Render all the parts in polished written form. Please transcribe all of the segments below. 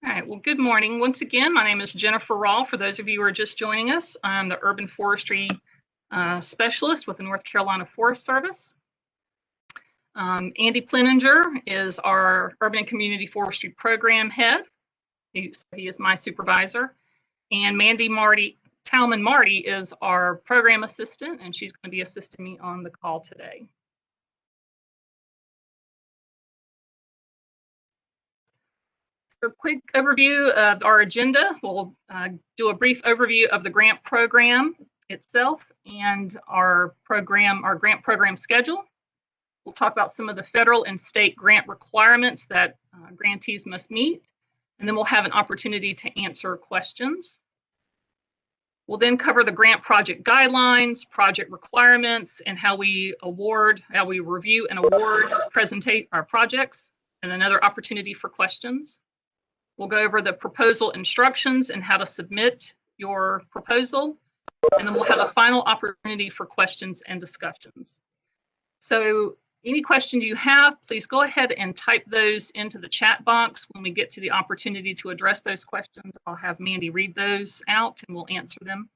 All right, well, good morning. Once again, my name is Jennifer Rawl. For those of you who are just joining us, I'm the Urban Forestry Specialist with the North Carolina Forest Service. Andy Pleninger is our Urban and Community Forestry Program Head. He is my supervisor. And Mandy Talman Marty is our Program Assistant, and she's going to be assisting me on the call today. A quick overview of our agenda. We'll do a brief overview of the grant program itself and our grant program schedule. We'll talk about some of the federal and state grant requirements that grantees must meet, and then we'll have an opportunity to answer questions. We'll then cover the grant project guidelines, project requirements, and how we review and award, presentate our projects, and another opportunity for questions. We'll go over the proposal instructions and how to submit your proposal, and then we'll have a final opportunity for questions and discussions. So any questions you have, please go ahead and type those into the chat box. When we get to the opportunity to address those questions, I'll have Mandy read those out and we'll answer them.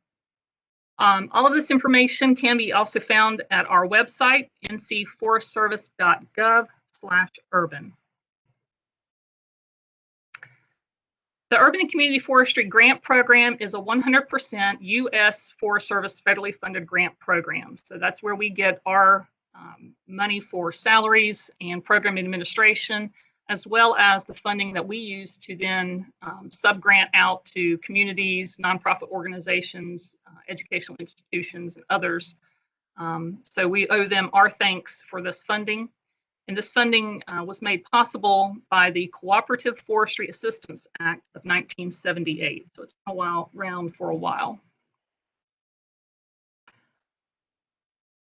All of this information can be also found at our website, ncforestservice.gov/urban. The Urban and Community Forestry Grant Program is a 100% U.S. Forest Service federally funded grant program. So that's where we get our money for salaries and program administration, as well as the funding that we use to then sub-grant out to communities, nonprofit organizations, educational institutions, and others. So we owe them our thanks for this funding. And this funding was made possible by the Cooperative Forestry Assistance Act of 1978. So it's been around for a while.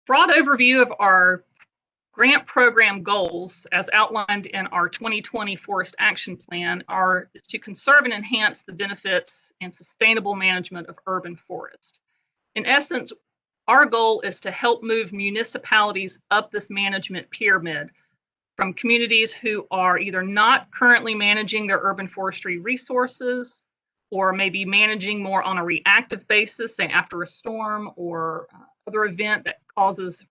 Broad overview of our grant program goals as outlined in our 2020 Forest Action Plan is to conserve and enhance the benefits and sustainable management of urban forests. In essence, our goal is to help move municipalities up this management pyramid from communities who are either not currently managing their urban forestry resources or maybe managing more on a reactive basis, say after a storm or other event that causes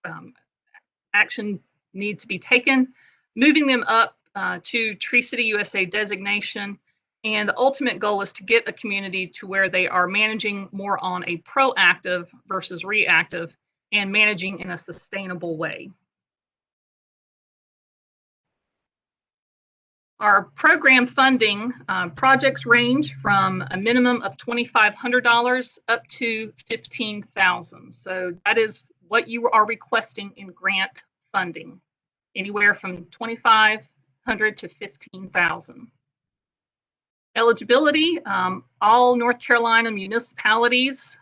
action need to be taken, moving them up to Tree City USA designation. And the ultimate goal is to get a community to where they are managing more on a proactive versus reactive and managing in a sustainable way. Our program funding projects range from a minimum of $2,500 up to $15,000. So that is what you are requesting in grant funding, anywhere from $2,500 to $15,000. Eligibility, all North Carolina municipalities,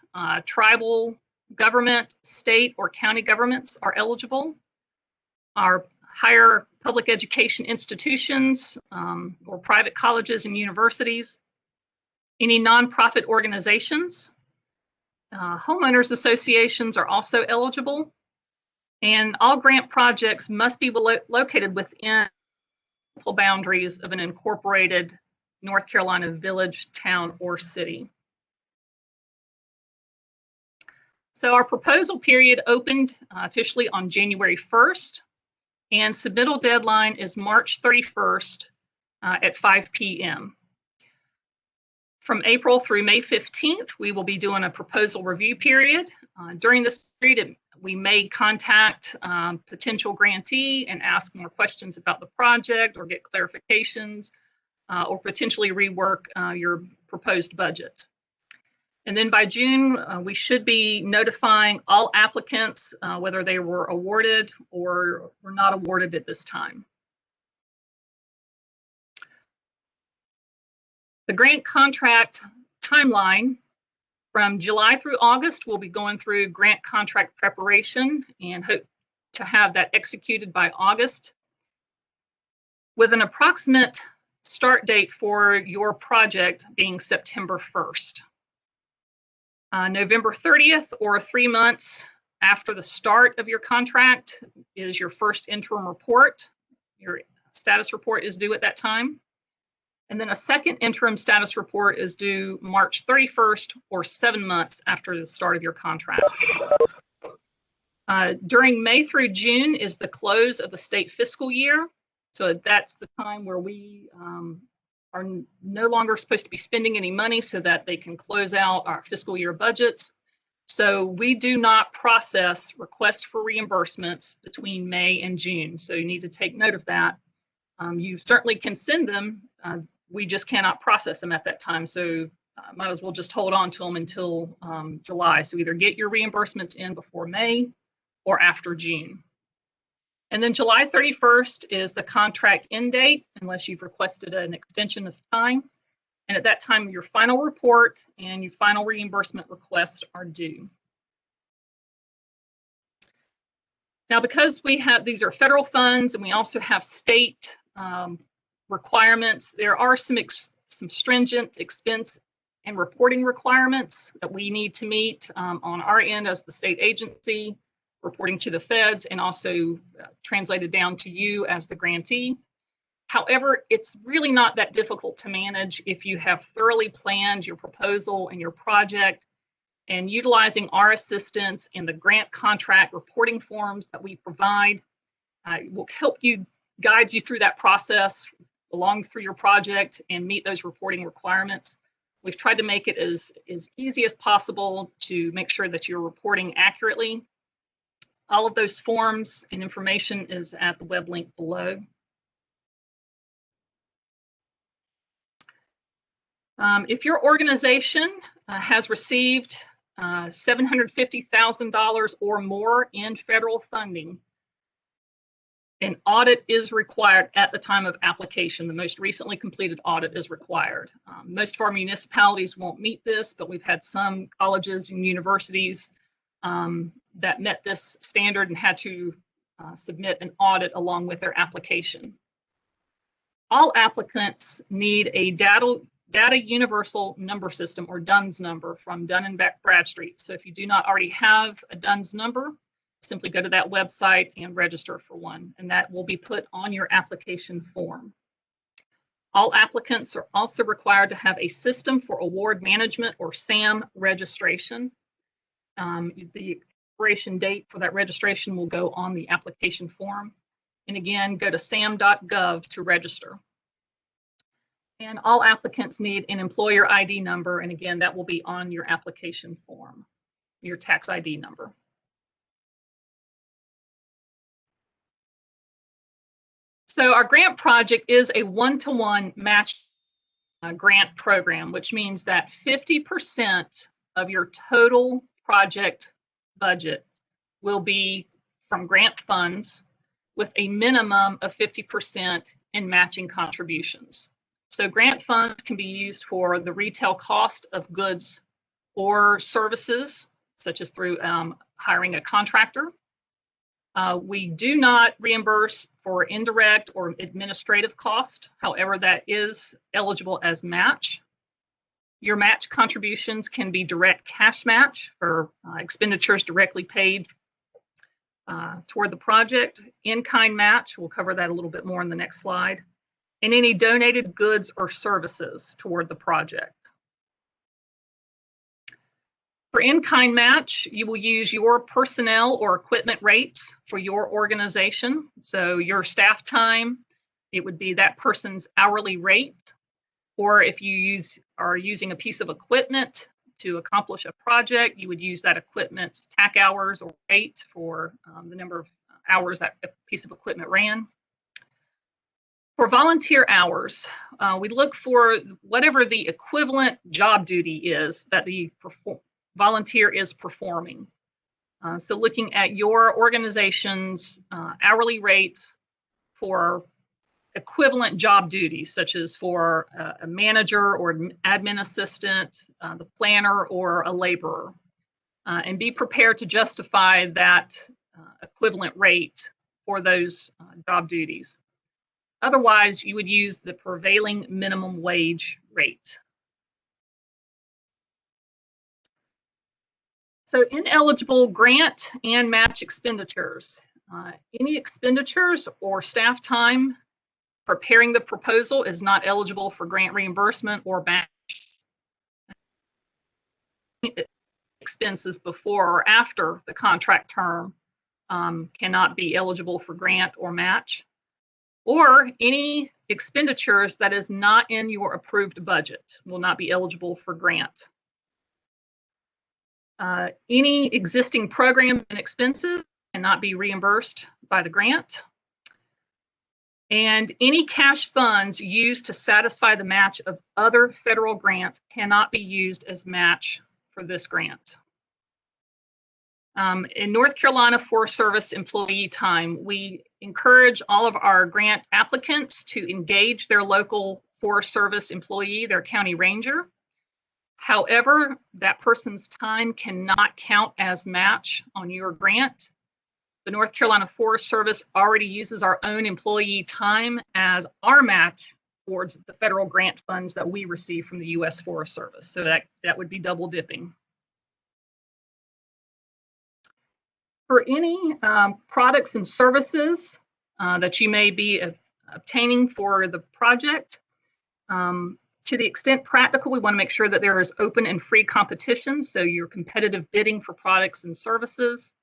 tribal government, state or county governments are eligible. Our higher public education institutions or private colleges and universities, any nonprofit organizations, homeowners associations are also eligible, and all grant projects must be located within the boundaries of an incorporated North Carolina village, town, or city. So our proposal period opened officially on January 1st, and submittal deadline is March 31st at 5 p.m. From April through May 15th, we will be doing a proposal review period. During this period, we may contact potential grantee and ask more questions about the project or get clarifications or potentially rework your proposed budget. And then by June, we should be notifying all applicants whether they were awarded or were not awarded at this time. The grant contract timeline from July through August, we'll be going through grant contract preparation and hope to have that executed by August, with an approximate start date for your project being September 1st. November 30th, or 3 months after the start of your contract, is your first interim report. Your status report is due at that time. And then a second interim status report is due March 31st or 7 months after the start of your contract. During May through June is the close of the state fiscal year. So that's the time where we are no longer supposed to be spending any money so that they can close out our fiscal year budgets. So we do not process requests for reimbursements between May and June. So you need to take note of that. You certainly can send them. We just cannot process them at that time. So might as well just hold on to them until July. So either get your reimbursements in before May or after June. And then July 31st is the contract end date, unless you've requested an extension of time. And at that time, your final report and your final reimbursement request are due. Now, because we have, these are federal funds and we also have state requirements, there are some stringent expense and reporting requirements that we need to meet on our end as the state agency, reporting to the feds and also translated down to you as the grantee. However, it's really not that difficult to manage if you have thoroughly planned your proposal and your project, and utilizing our assistance in the grant contract reporting forms that we provide will help you, guide you through that process along through your project and meet those reporting requirements. We've tried to make it as easy as possible to make sure that you're reporting accurately. All of those forms and information is at the web link below. If your organization has received $750,000 or more in federal funding, an audit is required at the time of application. The most recently completed audit is required. Most of our municipalities won't meet this, but we've had some colleges and universities that met this standard and had to submit an audit along with their application. All applicants need a data universal number system, or DUNS number, from Dun & Bradstreet. So if you do not already have a DUNS number, simply go to that website and register for one, and that will be put on your application form. All applicants are also required to have a System for Award Management, or SAM, registration. The expiration date for that registration will go on the application form. And again, go to sam.gov to register. And all applicants need an employer ID number, and again, that will be on your application form, your tax ID number. So our grant project is a one-to-one match grant program, which means that 50% of your total project budget will be from grant funds, with a minimum of 50% in matching contributions. So grant funds can be used for the retail cost of goods or services, such as through hiring a contractor. We do not reimburse for indirect or administrative cost. However, that is eligible as match. Your match contributions can be direct cash match for expenditures directly paid toward the project. InKind Match, we'll cover that a little bit more in the next slide. And any donated goods or services toward the project. For InKind Match, you will use your personnel or equipment rates for your organization. So your staff time, it would be that person's hourly rate. Or if you are using a piece of equipment to accomplish a project, you would use that equipment's TAC hours or rate for the number of hours that a piece of equipment ran. For volunteer hours, we look for whatever the equivalent job duty is that the volunteer is performing. So looking at your organization's hourly rates for equivalent job duties, such as for a manager or admin assistant, the planner, or a laborer, and be prepared to justify that equivalent rate for those job duties. Otherwise, you would use the prevailing minimum wage rate. So ineligible grant and match expenditures. Any expenditures or staff time preparing the proposal is not eligible for grant reimbursement or match. Expenses before or after the contract term cannot be eligible for grant or match, or any expenditures that is not in your approved budget will not be eligible for grant. Any existing programs and expenses cannot be reimbursed by the grant. And any cash funds used to satisfy the match of other federal grants cannot be used as match for this grant. In North Carolina Forest Service employee time, we encourage all of our grant applicants to engage their local Forest Service employee, their county ranger. However, that person's time cannot count as match on your grant. The North Carolina Forest Service already uses our own employee time as our match towards the federal grant funds that we receive from the U.S. Forest Service. So that would be double dipping. For any products and services that you may be obtaining for the project, to the extent practical, we want to make sure that there is open and free competition, so you're competitive bidding for products and services.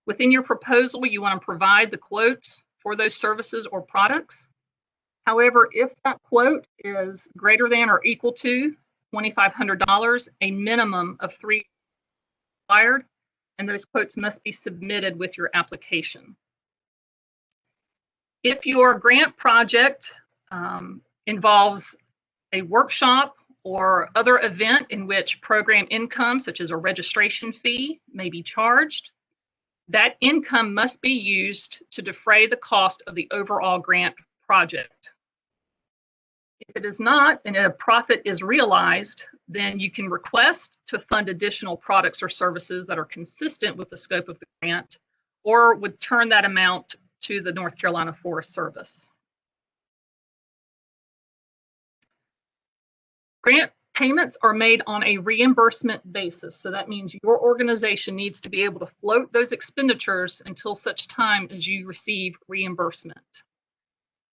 Within your proposal, you want to provide the quotes for those services or products. However, if that quote is greater than or equal to $2,500, a minimum of 3 is required, and those quotes must be submitted with your application. If your grant project involves a workshop or other event in which program income, such as a registration fee, may be charged, that income must be used to defray the cost of the overall grant project. If it is not, and a profit is realized, then you can request to fund additional products or services that are consistent with the scope of the grant, or would turn that amount to the North Carolina Forest Service. Grant payments are made on a reimbursement basis. So that means your organization needs to be able to float those expenditures until such time as you receive reimbursement.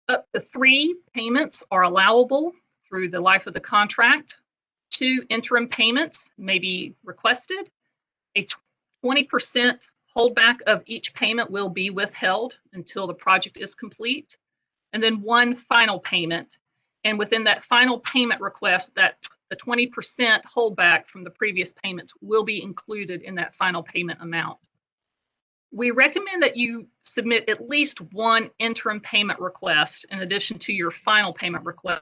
Up to 3 payments are allowable through the life of the contract. 2 interim payments may be requested. A 20% holdback of each payment will be withheld until the project is complete. And then 1 final payment. And within that final payment request, that the 20% holdback from the previous payments will be included in that final payment amount. We recommend that you submit at least 1 interim payment request in addition to your final payment request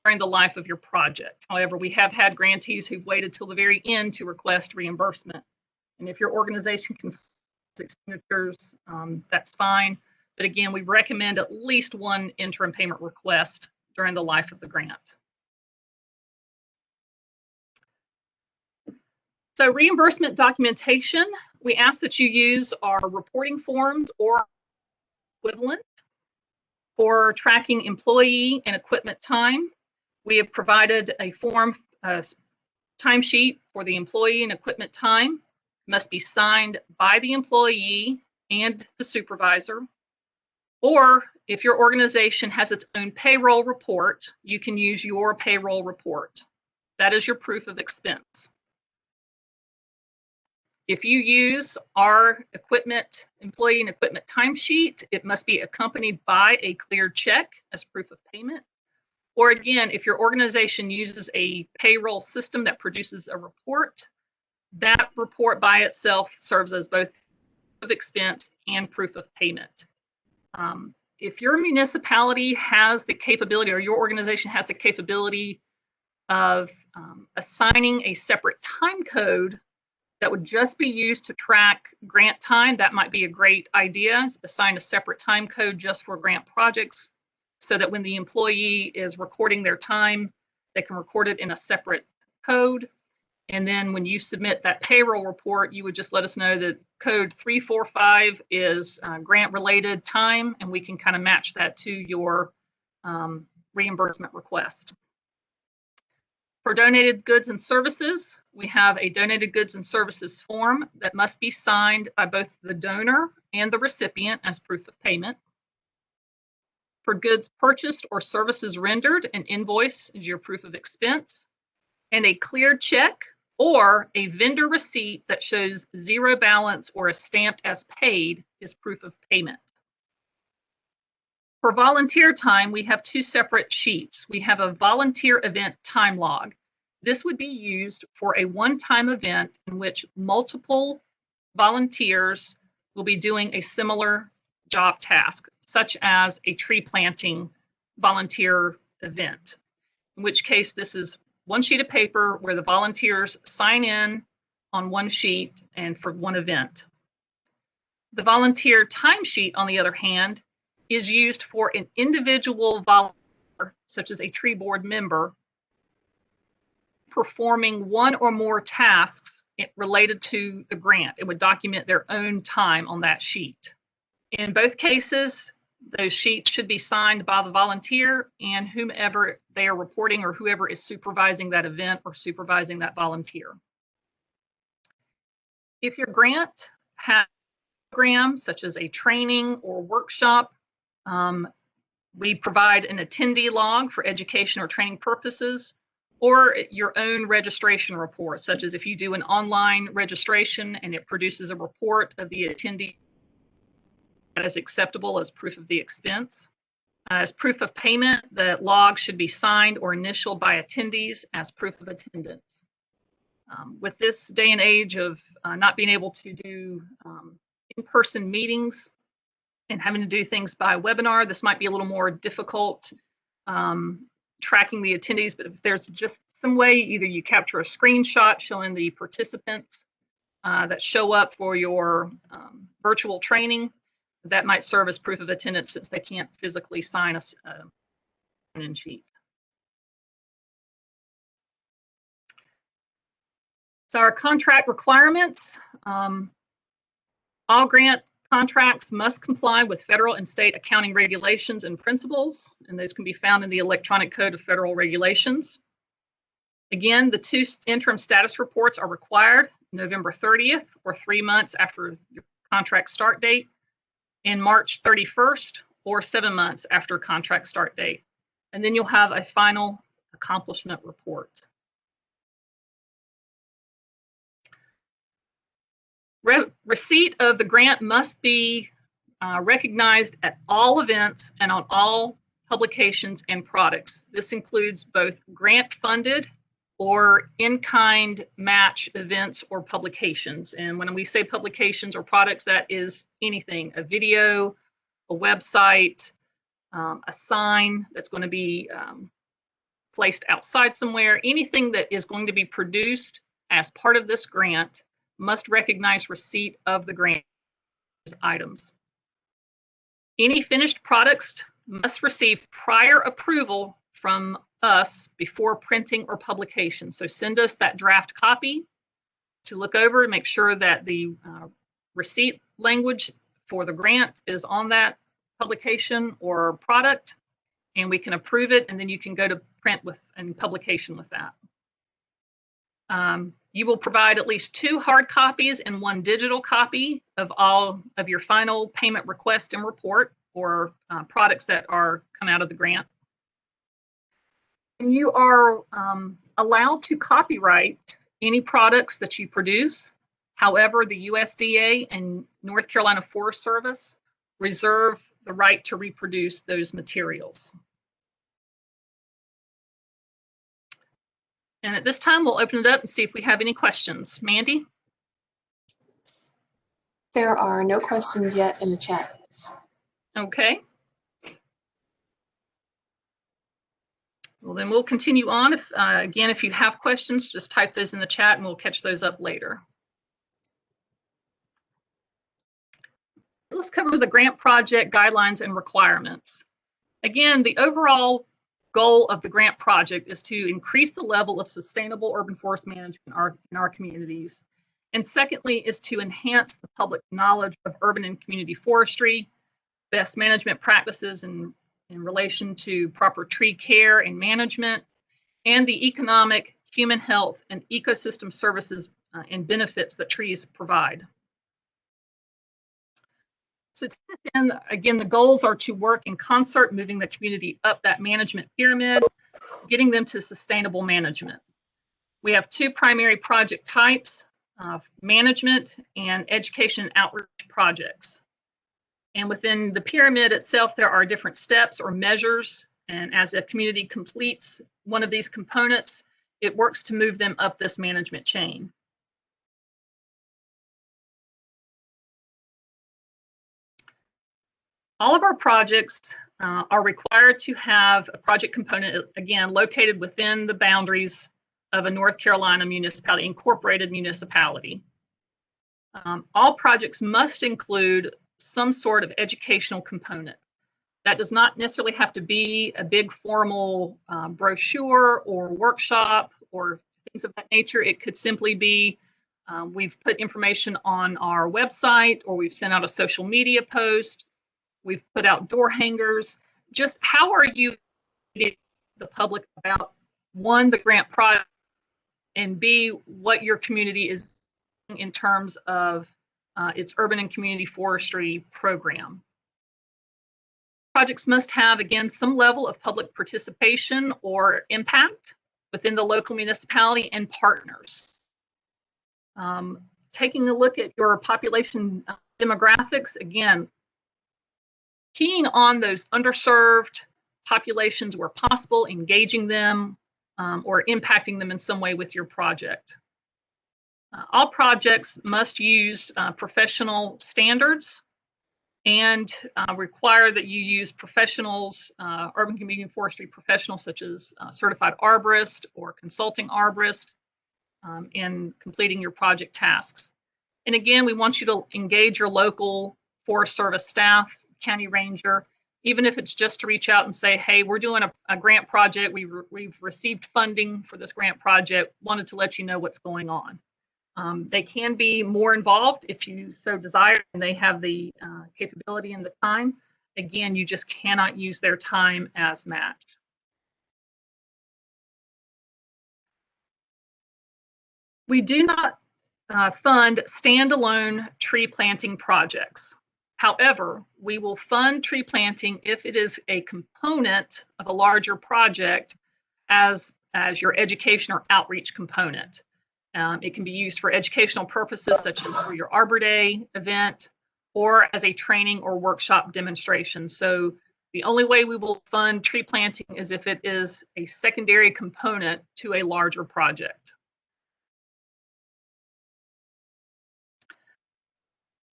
during the life of your project. However, we have had grantees who've waited till the very end to request reimbursement. And if your organization can expenditures, that's fine. But again, we recommend at least 1 interim payment request during the life of the grant. So reimbursement documentation, we ask that you use our reporting forms or equivalent for tracking employee and equipment time. We have provided a form timesheet for the employee and equipment time. It must be signed by the employee and the supervisor. Or if your organization has its own payroll report, you can use your payroll report. That is your proof of expense. If you use our employee and equipment timesheet, it must be accompanied by a cleared check as proof of payment. Or again, if your organization uses a payroll system that produces a report, that report by itself serves as both proof of expense and proof of payment. If your municipality has the capability, or your organization has the capability of assigning a separate time code that would just be used to track grant time, that might be a great idea. Assign a separate time code just for grant projects so that when the employee is recording their time, they can record it in a separate code. And then when you submit that payroll report, you would just let us know that code 345 is grant-related time, and we can kind of match that to your reimbursement request. For donated goods and services, we have a donated goods and services form that must be signed by both the donor and the recipient as proof of payment. For goods purchased or services rendered, an invoice is your proof of expense, and a cleared check or a vendor receipt that shows zero balance or is stamped as paid is proof of payment. For volunteer time, we have two separate sheets. We have a volunteer event time log. This would be used for a one-time event in which multiple volunteers will be doing a similar job task, such as a tree planting volunteer event, in which case this is one sheet of paper where the volunteers sign in on one sheet and for one event. The volunteer timesheet, on the other hand, is used for an individual volunteer, such as a tree board member, performing one or more tasks related to the grant. It would document their own time on that sheet. In both cases, those sheets should be signed by the volunteer and whomever they are reporting or whoever is supervising that event or supervising that volunteer. If your grant has a program such as a training or workshop, we provide an attendee log for education or training purposes, or your own registration report, such as if you do an online registration and it produces a report of the attendee that is acceptable as proof of the expense. As proof of payment, the log should be signed or initialed by attendees as proof of attendance. With this day and age of not being able to do in-person meetings and having to do things by webinar, this might be a little more difficult tracking the attendees, but if there's just some way, either you capture a screenshot showing the participants that show up for your virtual training, that might serve as proof of attendance since they can't physically sign a sign-in sheet. So our contract requirements, all grant contracts must comply with federal and state accounting regulations and principles, and those can be found in the Electronic Code of Federal Regulations. Again, the two interim status reports are required November 30th or 3 months after your contract start date, and March 31st or 7 months after contract start date. And then you'll have a final accomplishment report. Receipt of the grant must be recognized at all events and on all publications and products. This includes both grant-funded or in-kind match events or publications. And when we say publications or products, that is anything, a video, a website, a sign that's going to be placed outside somewhere, anything that is going to be produced as part of this grant must recognize receipt of the grant items. Any finished products must receive prior approval from us before printing or publication. So send us that draft copy to look over and make sure that the receipt language for the grant is on that publication or product, and we can approve it, and then you can go to print with and publication with that. You will provide at least 2 hard copies and 1 digital copy of all of your final payment request and report or products that are come out of the grant. And you are allowed to copyright any products that you produce. However, the USDA and North Carolina Forest Service reserve the right to reproduce those materials. And at this time, we'll open it up and see if we have any questions. Mandy? There are no questions yet in the chat. Okay. Well, then we'll continue on. If, again, if you have questions, just type those in the chat and we'll catch those up later. Let's cover the grant project guidelines and requirements. Again, the overall goal of the grant project is to increase the level of sustainable urban forest management in our communities. And secondly is to enhance the public knowledge of urban and community forestry, best management practices in relation to proper tree care and management, and the economic, human health, and ecosystem services and benefits that trees provide. So to this end, again, the goals are to work in concert, moving the community up that management pyramid, getting them to sustainable management. We have two primary project types, management and education outreach projects. And within the pyramid itself, there are different steps or measures. And as a community completes one of these components, it works to move them up this management chain. All of our projects are required to have a project component, again, located within the boundaries of a North Carolina municipality, incorporated municipality. All projects must include some sort of educational component. That does not necessarily have to be a big formal brochure or workshop or things of that nature. It could simply be we've put information on our website, or we've sent out a social media post, we've put out door hangers. Just how are you educating the public about, one, the grant project, and B, what your community is doing in terms of its urban and community forestry program. Projects must have, again, some level of public participation or impact within the local municipality and partners. Taking a look at your population demographics, again, keying on those underserved populations where possible, engaging them or impacting them in some way with your project. All projects must use professional standards and require that you use professionals, urban community forestry professionals such as certified arborist or consulting arborist in completing your project tasks. And again, we want you to engage your local Forest Service staff, county ranger, even if it's just to reach out and say, hey, we're doing a grant project. We've received funding for this grant project, wanted to let you know what's going on. They can be more involved if you so desire, and they have the capability and the time. Again, you just cannot use their time as match. We do not fund standalone tree planting projects. However, we will fund tree planting if it is a component of a larger project as your education or outreach component. It can be used for educational purposes, such as for your Arbor Day event, or as a training or workshop demonstration. So the only way we will fund tree planting is if it is a secondary component to a larger project.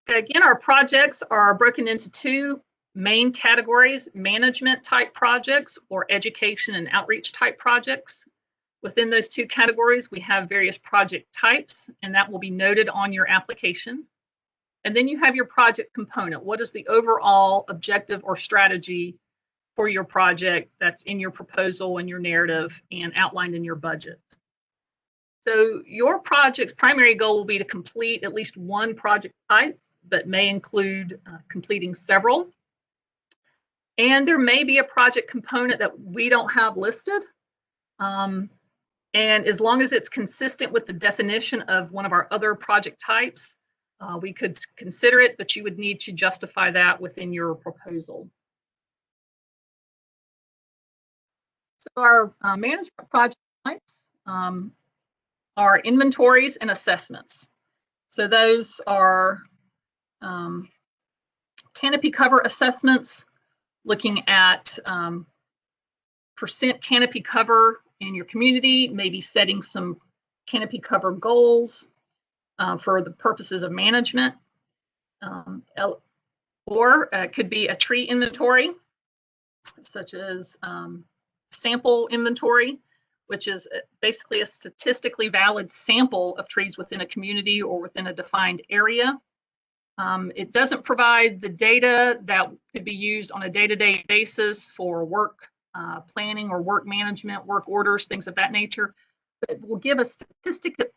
Again, our projects are broken into two main categories: management type projects or education and outreach type projects. Within those two categories, we have various project types, and that will be noted on your application. And then you have your project component. What is the overall objective or strategy for your project that's in your proposal and your narrative and outlined in your budget? So your project's primary goal will be to complete at least one project type, but may include completing several. And there may be a project component that we don't have listed. And as long as it's consistent with the definition of one of our other project types, we could consider it, but you would need to justify that within your proposal. So our management project types are inventories and assessments. So those are canopy cover assessments, looking at percent canopy cover in your community, maybe setting some canopy cover goals for the purposes of management. Or it could be a tree inventory, such as sample inventory, which is basically a statistically valid sample of trees within a community or within a defined area. It doesn't provide the data that could be used on a day-to-day basis for work planning or work management, work orders, things of that nature. But it will give a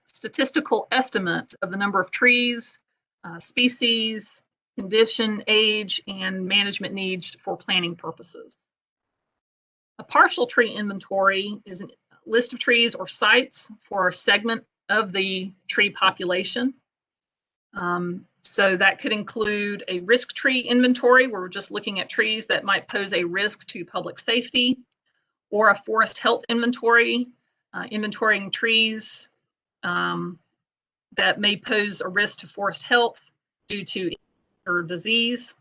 statistical estimate of the number of trees, species, condition, age, and management needs for planning purposes. A partial tree inventory is a list of trees or sites for a segment of the tree population. So that could include a risk tree inventory, where we're just looking at trees that might pose a risk to public safety, or a forest health inventory, inventorying trees that may pose a risk to forest health due to or disease.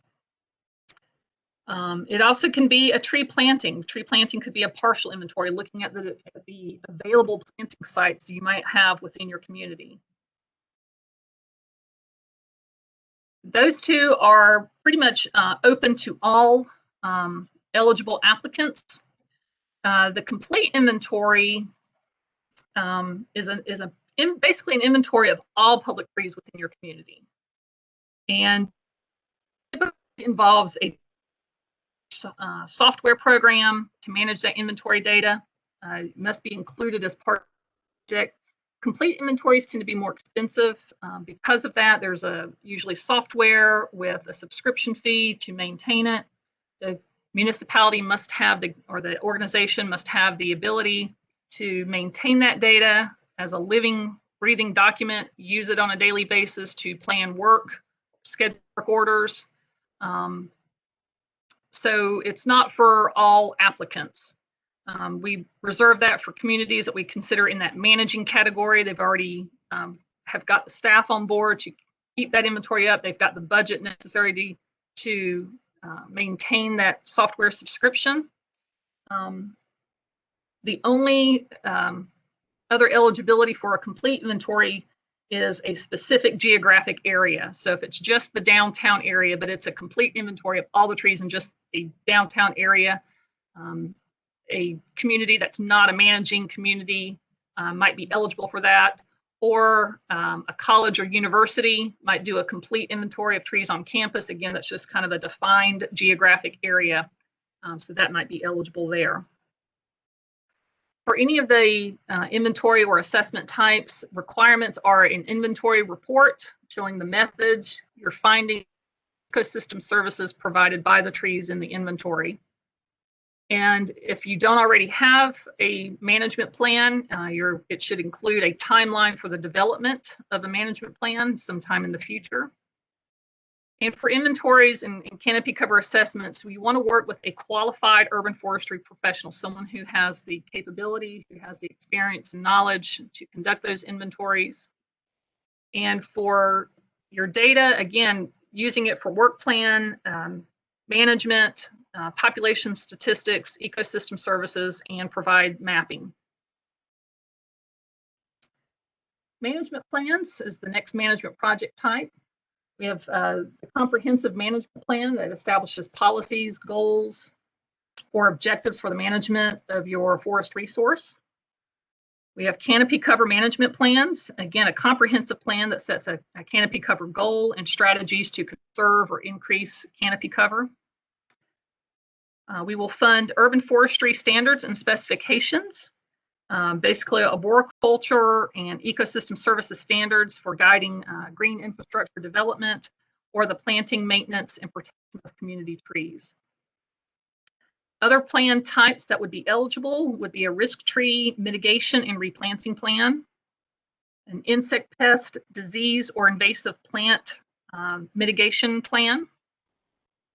It also can be a tree planting. Tree planting could be a partial inventory, looking at the available planting sites you might have within your community. Those two are pretty much open to all eligible applicants. The complete inventory is basically an inventory of all public trees within your community, and it involves a software program to manage that inventory data. It must be included as part of the project. Complete inventories tend to be more expensive. Because of that, there's usually software with a subscription fee to maintain it. The municipality must have or the organization must have the ability to maintain that data as a living, breathing document, use it on a daily basis to plan work, schedule work orders. So it's not for all applicants. We reserve that for communities that we consider in that managing category. They've already have got the staff on board to keep that inventory up. They've got the budget necessary to maintain that software subscription. The only other eligibility for a complete inventory is a specific geographic area. So if it's just the downtown area, but it's a complete inventory of all the trees in just a downtown area, a community that's not a managing community might be eligible for that, or a college or university might do a complete inventory of trees on campus. Again, that's just kind of a defined geographic area, so that might be eligible there. For any of the inventory or assessment types, requirements are an inventory report showing the methods, your finding, ecosystem services provided by the trees in the inventory. And if you don't already have a management plan, it should include a timeline for the development of a management plan sometime in the future. And for inventories and canopy cover assessments, we want to work with a qualified urban forestry professional, someone who has the capability, who has the experience and knowledge to conduct those inventories. And for your data, again, using it for work plan, management, population statistics, ecosystem services, and provide mapping. Management plans is the next management project type. We have the comprehensive management plan that establishes policies, goals, or objectives for the management of your forest resource. We have canopy cover management plans. Again, a comprehensive plan that sets a canopy cover goal and strategies to conserve or increase canopy cover. We will fund urban forestry standards and specifications, basically arboriculture and ecosystem services standards for guiding green infrastructure development or the planting, maintenance, and protection of community trees. Other plan types that would be eligible would be a risk tree mitigation and replanting plan, an insect pest, disease, or invasive plant mitigation plan,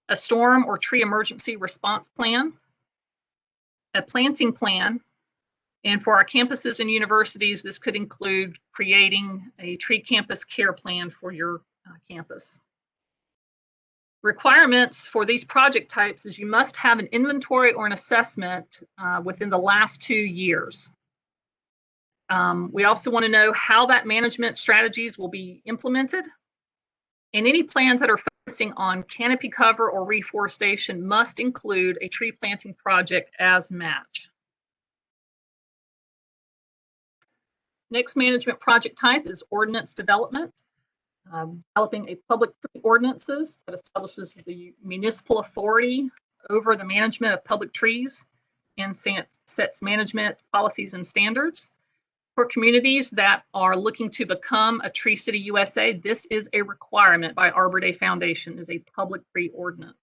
a storm or tree emergency response plan, a planting plan, and for our campuses and universities, this could include creating a tree campus care plan for your campus. Requirements for these project types is you must have an inventory or an assessment within the last 2 years. We also want to know how that management strategies will be implemented. And any plans that are focusing on canopy cover or reforestation must include a tree planting project as match. Next management project type is ordinance development. Developing a public tree ordinances that establishes the municipal authority over the management of public trees and sets management policies and standards. For communities that are looking to become a Tree City USA, this is a requirement by Arbor Day Foundation, is a public tree ordinance.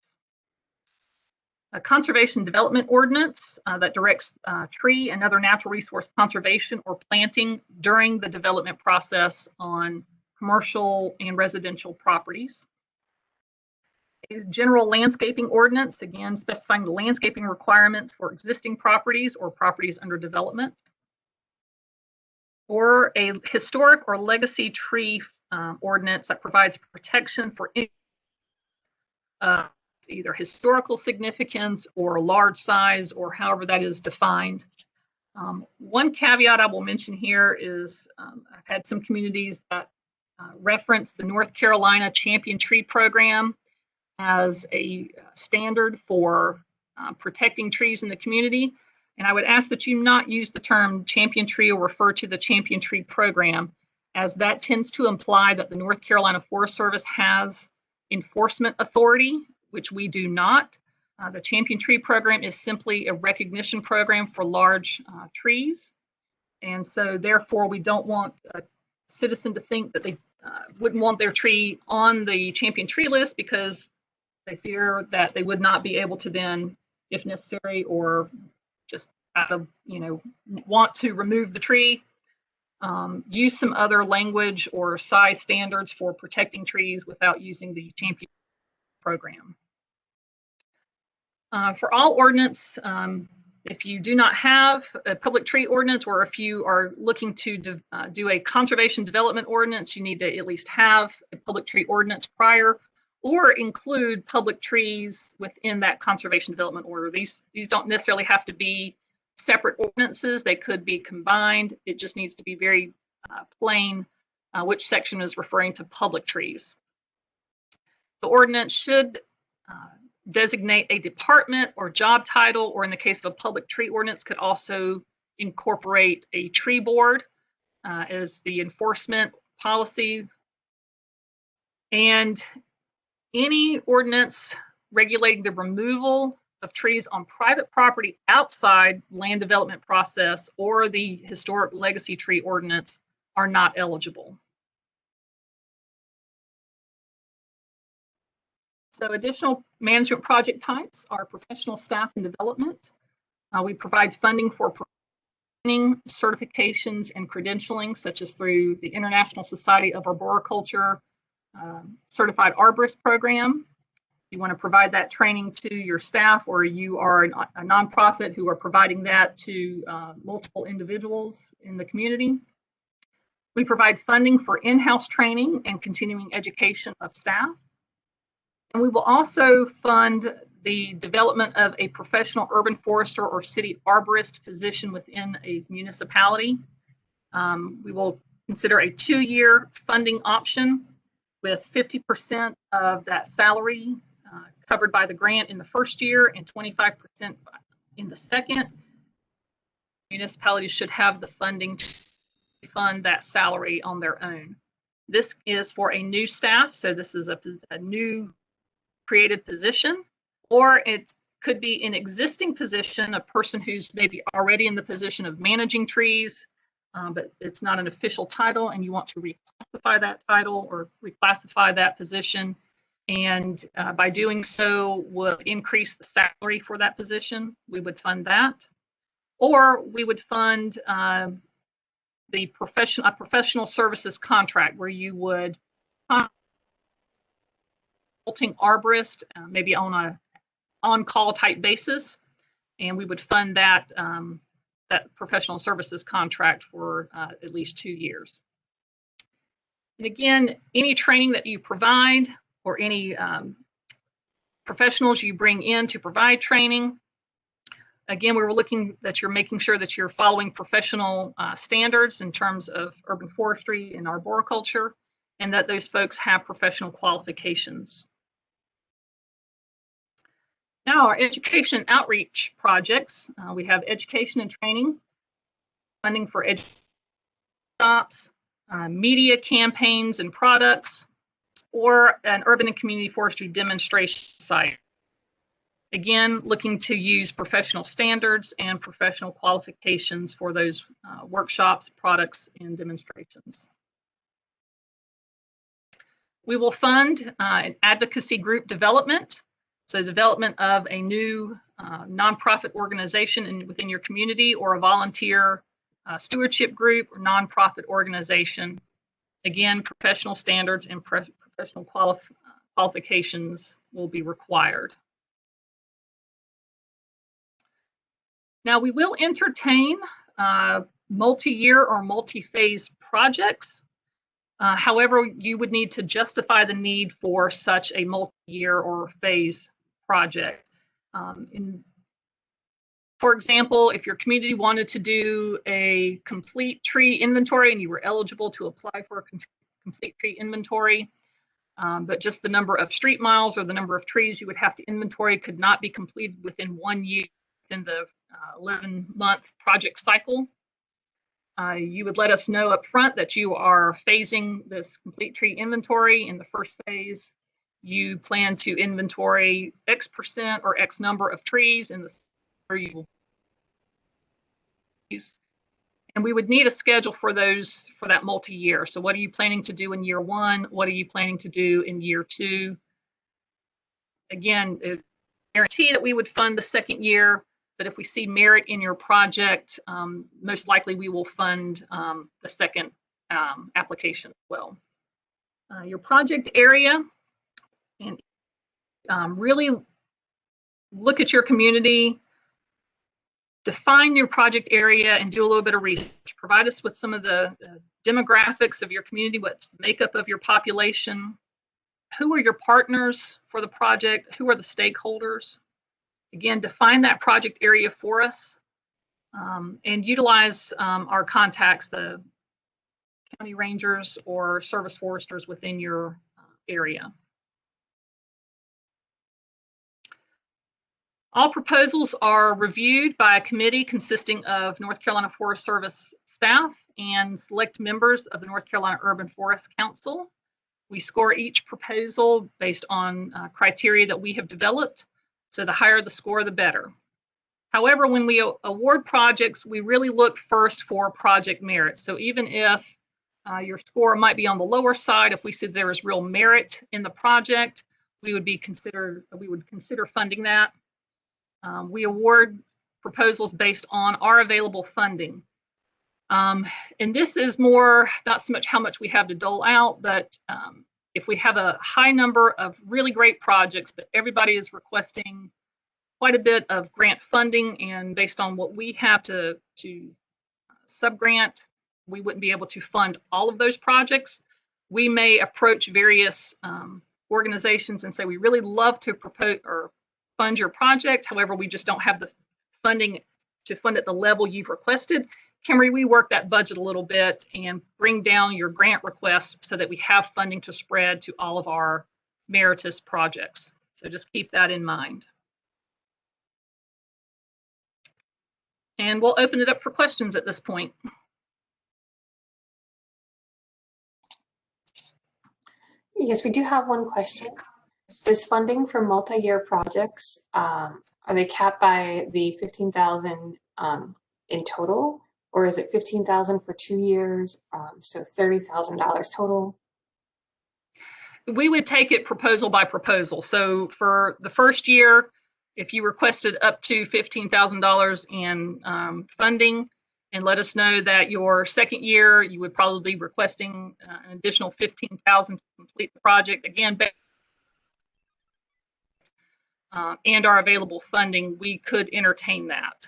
A conservation development ordinance that directs tree and other natural resource conservation or planting during the development process on commercial and residential properties. A general landscaping ordinance, again, specifying the landscaping requirements for existing properties or properties under development. Or a historic or legacy tree ordinance that provides protection for either historical significance or large size, or however that is defined. One caveat I will mention here is I've had some communities that reference the North Carolina Champion Tree Program as a standard for protecting trees in the community. And I would ask that you not use the term champion tree or refer to the Champion Tree Program, as that tends to imply that the North Carolina Forest Service has enforcement authority, which we do not. The Champion Tree Program is simply a recognition program for large trees. And so therefore, we don't want a citizen to think that they wouldn't want their tree on the Champion Tree list because they fear that they would not be able to then, if necessary, or just out of, want to remove the tree, use some other language or size standards for protecting trees without using the Champion Program. For all ordinance, if you do not have a public tree ordinance, or if you are looking to do a conservation development ordinance, you need to at least have a public tree ordinance prior, or include public trees within that conservation development order. These don't necessarily have to be separate ordinances. They could be combined. It just needs to be very plain which section is referring to public trees. The ordinance should designate a department or job title, or in the case of a public tree ordinance, could also incorporate a tree board as the enforcement policy. And any ordinance regulating the removal of trees on private property outside land development process or the historic legacy tree ordinance are not eligible. So additional management project types are professional staff and development. We provide funding for training, certifications, and credentialing, such as through the International Society of Arboriculture Certified Arborist Program. You want to provide that training to your staff, or you are a nonprofit who are providing that to multiple individuals in the community. We provide funding for in-house training and continuing education of staff. And we will also fund the development of a professional urban forester or city arborist position within a municipality. We will consider a 2-year funding option with 50% of that salary covered by the grant in the first year and 25% in the second. Municipalities should have the funding to fund that salary on their own. This is for a new staff, so this is a new created position, or it could be an existing position, a person who's maybe already in the position of managing trees, but it's not an official title, and you want to reclassify that title or reclassify that position. And by doing so, would increase the salary for that position. We would fund that. Or we would fund a professional services contract where you would consulting arborist, maybe on a on-call type basis, and we would fund that that professional services contract for at least 2 years. And again, any training that you provide or any professionals you bring in to provide training, again, we were looking that you're making sure that you're following professional standards in terms of urban forestry and arboriculture, and that those folks have professional qualifications. Now, our education outreach projects, we have education and training, funding for shops, media campaigns and products, or an urban and community forestry demonstration site. Again, looking to use professional standards and professional qualifications for those workshops, products, and demonstrations. We will fund an advocacy group development. So development of a new nonprofit organization within your community, or a volunteer stewardship group or nonprofit organization. Again, professional standards and professional qualifications will be required. Now, we will entertain multi-year or multi-phase projects. However, you would need to justify the need for such a multi-year or phase project. For example, if your community wanted to do a complete tree inventory and you were eligible to apply for a complete tree inventory, but just the number of street miles or the number of trees you would have to inventory could not be completed within 1 year within the 11-month project cycle, you would let us know up front that you are phasing this complete tree inventory. In the first phase, you plan to inventory X% or X number of trees. In the you will, and we would need a schedule for those for that multi-year. So what are you planning to do in year 1? What are you planning to do in year 2? Again, it guarantee that we would fund the second year, but if we see merit in your project, most likely we will fund the second application as well. Your project area, and really look at your community, define your project area and do a little bit of research. Provide us with some of the demographics of your community, what's the makeup of your population, who are your partners for the project, who are the stakeholders. Again, define that project area for us and utilize our contacts, the county rangers or service foresters within your area. All proposals are reviewed by a committee consisting of North Carolina Forest Service staff and select members of the North Carolina Urban Forest Council. We score each proposal based on criteria that we have developed. So the higher the score, the better. However, when we award projects, we really look first for project merit. So even if your score might be on the lower side, if we see there is real merit in the project, we would consider funding that. We award proposals based on our available funding. And this is more, not so much how much we have to dole out, but if we have a high number of really great projects, but everybody is requesting quite a bit of grant funding, and based on what we have to subgrant, we wouldn't be able to fund all of those projects. We may approach various organizations and say, we really love to propose or fund your project. However, we just don't have the funding to fund at the level you've requested. Can we rework that budget a little bit and bring down your grant requests so that we have funding to spread to all of our meritorious projects? So just keep that in mind. And we'll open it up for questions at this point. Yes, we do have one question. Is funding for multi-year projects, are they capped by the $15,000 in total, or is it $15,000 for 2 years, so $30,000 total? We would take it proposal by proposal. So for the first year, if you requested up to $15,000 in funding, and let us know that your second year you would probably be requesting an additional $15,000 to complete the project. Again, and our available funding, we could entertain that.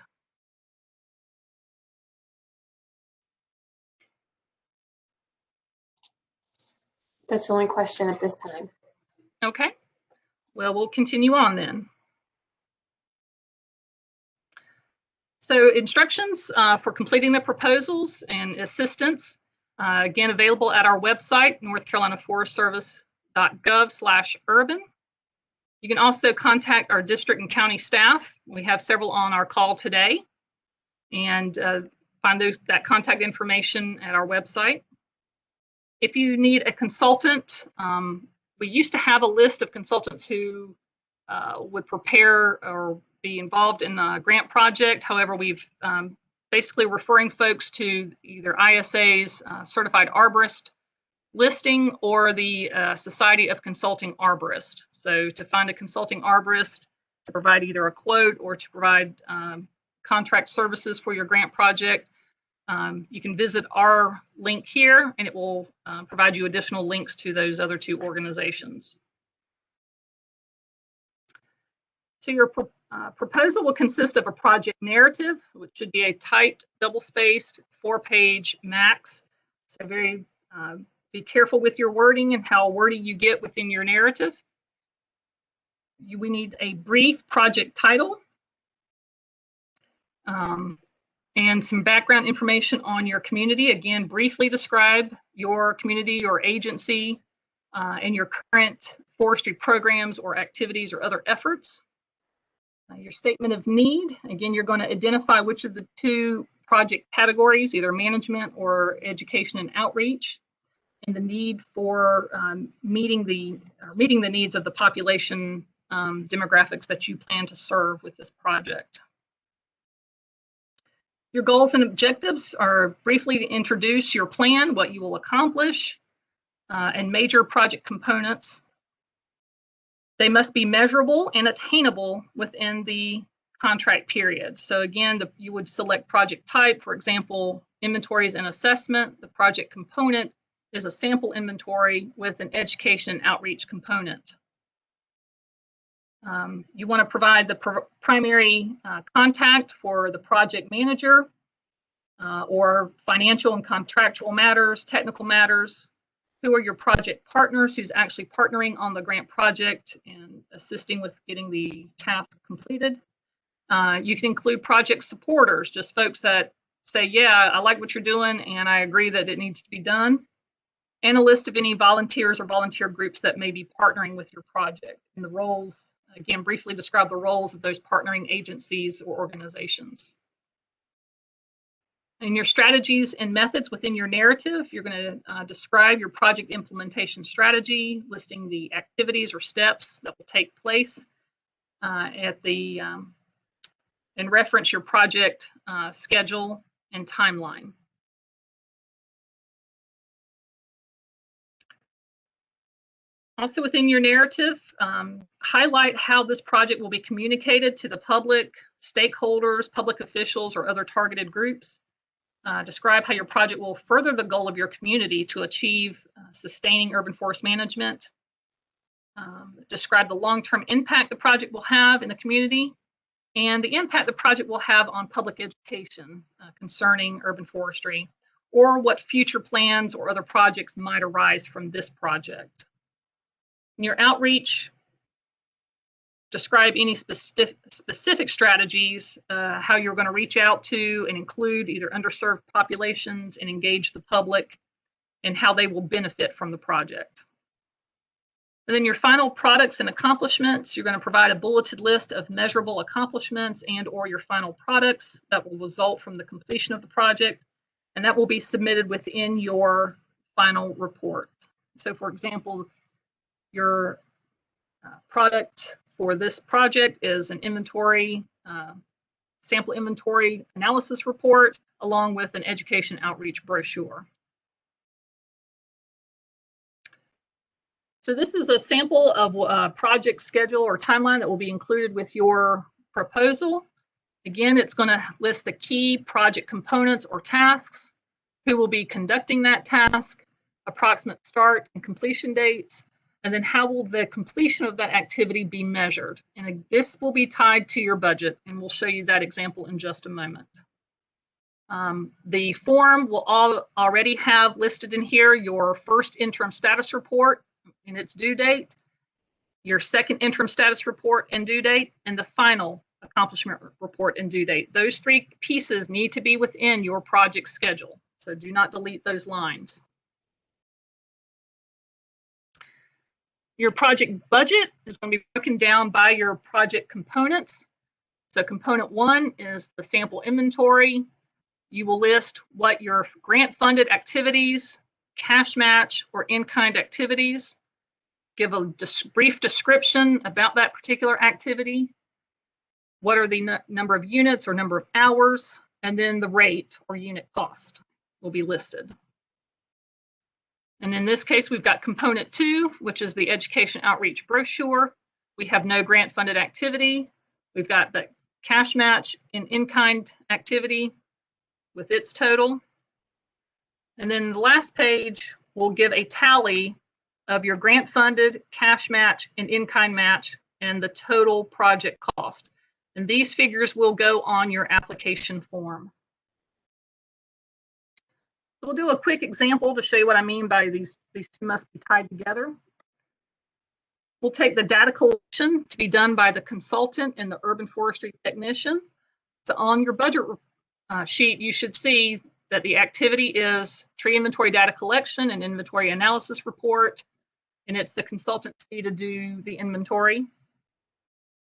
That's the only question at this time. Okay, well, we'll continue on then. So instructions for completing the proposals and assistance, again, available at our website, northcarolinaforestservice.gov/urban. You can also contact our district and county staff. We have several on our call today, and find that contact information at our website. If you need a consultant, we used to have a list of consultants who would prepare or be involved in a grant project. However, we've basically referring folks to either ISA's certified arborist listing or the Society of Consulting Arborists. So to find a consulting arborist to provide either a quote or to provide contract services for your grant project, you can visit our link here, and it will provide you additional links to those other two organizations. So your proposal will consist of a project narrative, which should be a typed, double-spaced, 4-page max. So be careful with your wording and how wordy you get within your narrative. We need a brief project title and some background information on your community. Again, briefly describe your community or agency and your current forestry programs or activities or other efforts. Your statement of need, again, you're going to identify which of the two project categories, either management or education and outreach, and the need for meeting the needs of the population demographics that you plan to serve with this project. Your goals and objectives are briefly to introduce your plan, what you will accomplish, and major project components. They must be measurable and attainable within the contract period. So again, you would select project type, for example, inventories and assessment. The project component is a sample inventory with an education outreach component. You want to provide the primary contact for the project manager or financial and contractual matters, technical matters. Who are your project partners, who's actually partnering on the grant project and assisting with getting the task completed. You can include project supporters, just folks that say, yeah, I like what you're doing and I agree that it needs to be done. And a list of any volunteers or volunteer groups that may be partnering with your project. And the roles, again, briefly describe the roles of those partnering agencies or organizations. In your strategies and methods within your narrative, you're going to describe your project implementation strategy, listing the activities or steps that will take place and reference your project schedule and timeline. Also within your narrative, highlight how this project will be communicated to the public, stakeholders, public officials, or other targeted groups. Describe how your project will further the goal of your community to achieve sustaining urban forest management. Describe the long-term impact the project will have in the community and the impact the project will have on public education concerning urban forestry, or what future plans or other projects might arise from this project. In your outreach, describe any specific strategies, how you're going to reach out to and include either underserved populations and engage the public, and how they will benefit from the project. And then your final products and accomplishments, you're going to provide a bulleted list of measurable accomplishments and or your final products that will result from the completion of the project, and that will be submitted within your final report. So for example, your product for this project is an inventory, sample inventory analysis report, along with an education outreach brochure. So this is a sample of a project schedule or timeline that will be included with your proposal. Again, it's going to list the key project components or tasks, who will be conducting that task, approximate start and completion dates, and then how will the completion of that activity be measured. And this will be tied to your budget, and we'll show you that example in just a moment. The form will already have listed in here your first interim status report and its due date, your second interim status report and due date, and the final accomplishment report and due date. Those three pieces need to be within your project schedule, so do not delete those lines. Your project budget is going to be broken down by your project components. So component 1 is the sample inventory. You will list what your grant-funded activities, cash match, or in-kind activities. Give a brief description about that particular activity. What are the number of units or number of hours, and then the rate or unit cost will be listed. And in this case, we've got component 2, which is the education outreach brochure. We have no grant-funded activity. We've got the cash match and in-kind activity with its total. And then the last page will give a tally of your grant funded, cash match, and in-kind match, and the total project cost. And these figures will go on your application form. We'll do a quick example to show you what I mean by these two must be tied together. We'll take the data collection to be done by the consultant and the urban forestry technician. So on your budget sheet, you should see that the activity is tree inventory data collection and inventory analysis report, and it's the consultant's fee to do the inventory.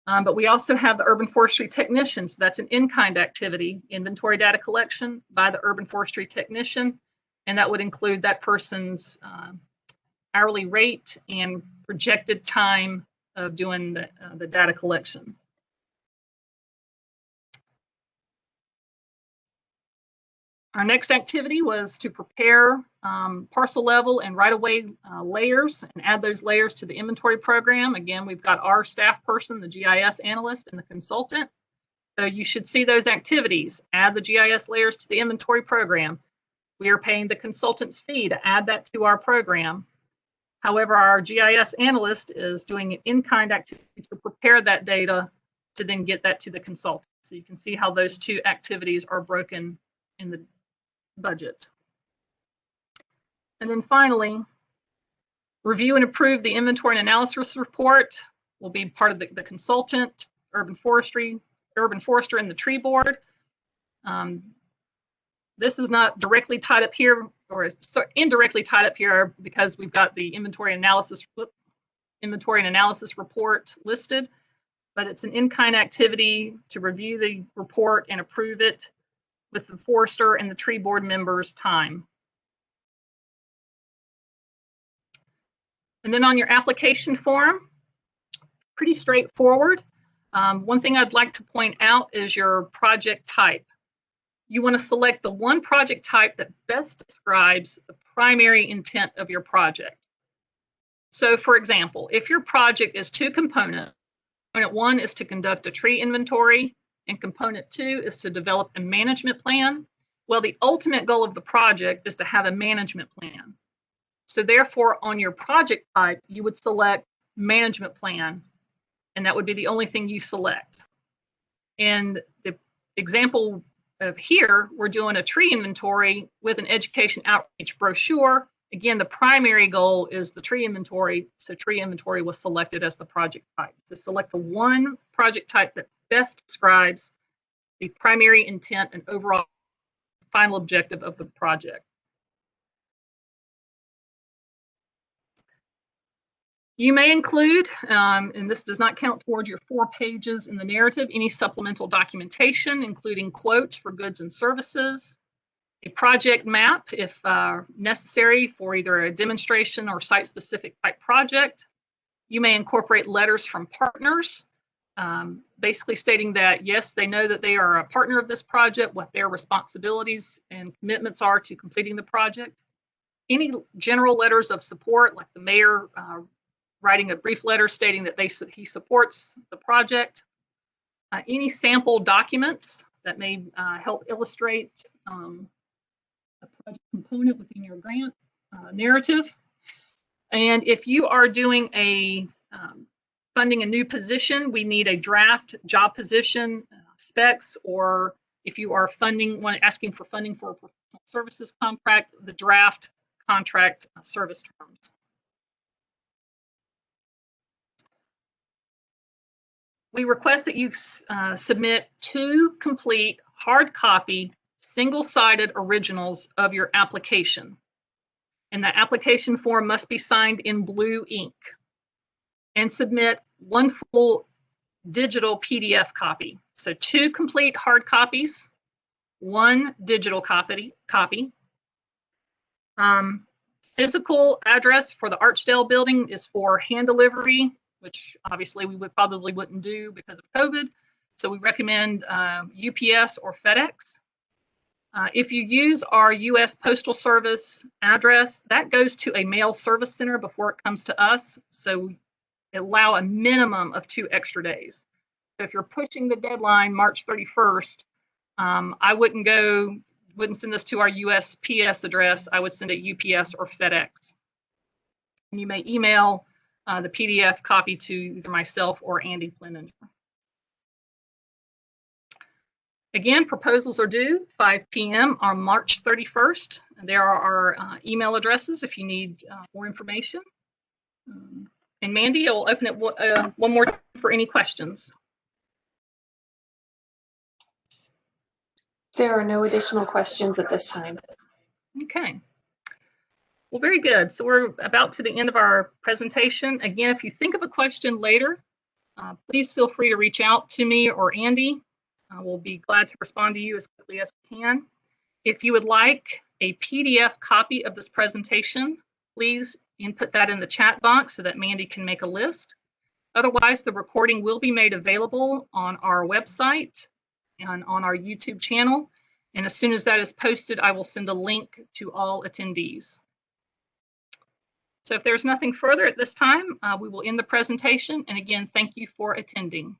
But we also have the urban forestry technician, so that's an in-kind activity, inventory data collection by the urban forestry technician, and that would include that person's hourly rate and projected time of doing the data collection. Our next activity was to prepare parcel level and right-of-way layers and add those layers to the inventory program. Again, we've got our staff person, the GIS analyst, and the consultant. So you should see those activities. Add the GIS layers to the inventory program. We are paying the consultant's fee to add that to our program. However, our GIS analyst is doing an in-kind activity to prepare that data to then get that to the consultant. So you can see how those two activities are broken in the budget. And then finally, review and approve the inventory and analysis report will be part of the consultant, urban forester, and the tree board. This is not directly tied up here, or indirectly tied up here, because we've got the inventory and analysis report listed, but it's an in-kind activity to review the report and approve it with the forester and the tree board members' time. And then on your application form, pretty straightforward. One thing I'd like to point out is your project type. You want to select the one project type that best describes the primary intent of your project. So for example, if your project is two components, component one is to conduct a tree inventory, and component two is to develop a management plan. Well, the ultimate goal of the project is to have a management plan. So therefore, on your project type, you would select management plan, and that would be the only thing you select. And the example of here, we're doing a tree inventory with an education outreach brochure. Again, the primary goal is the tree inventory, so tree inventory was selected as the project type. So select the one project type that best describes the primary intent and overall final objective of the project. You may include, and this does not count towards your 4 pages in the narrative, any supplemental documentation, including quotes for goods and services, a project map if necessary for either a demonstration or site-specific type project. You may incorporate letters from partners, basically stating that, yes, they know that they are a partner of this project, what their responsibilities and commitments are to completing the project. Any general letters of support, like the mayor writing a brief letter stating that he supports the project. Any sample documents that may help illustrate a project component within your grant narrative. And if you are doing funding a new position, we need a draft job position specs, or if you are asking for funding for a professional services contract, the draft contract service terms. We request that you submit 2 complete hard copy, single-sided originals of your application. And the application form must be signed in blue ink. And submit 1 full digital PDF copy. So 2 complete hard copies, 1 digital copy. Physical address for the Archdale building is for hand delivery, which obviously we probably wouldn't do because of COVID. So we recommend UPS or FedEx. If you use our US Postal Service address, that goes to a mail service center before it comes to us. So allow a minimum of 2 extra days. So if you're pushing the deadline March 31st, I wouldn't go wouldn't send this to our USPS address. I would send it UPS or FedEx. And you may email the PDF copy to either myself or Andy Plenninger. Again, proposals are due 5 p.m. on March 31st. There are our email addresses if you need more information. And Mandy, I will open it one more time for any questions. There are no additional questions at this time. Okay. Well, very good. So we're about to the end of our presentation. Again, if you think of a question later, please feel free to reach out to me or Andy. We'll be glad to respond to you as quickly as we can. If you would like a PDF copy of this presentation, please input that in the chat box so that Mandy can make a list. Otherwise, the recording will be made available on our website and on our YouTube channel. And as soon as that is posted, I will send a link to all attendees. So if there's nothing further at this time, we will end the presentation. And again, thank you for attending.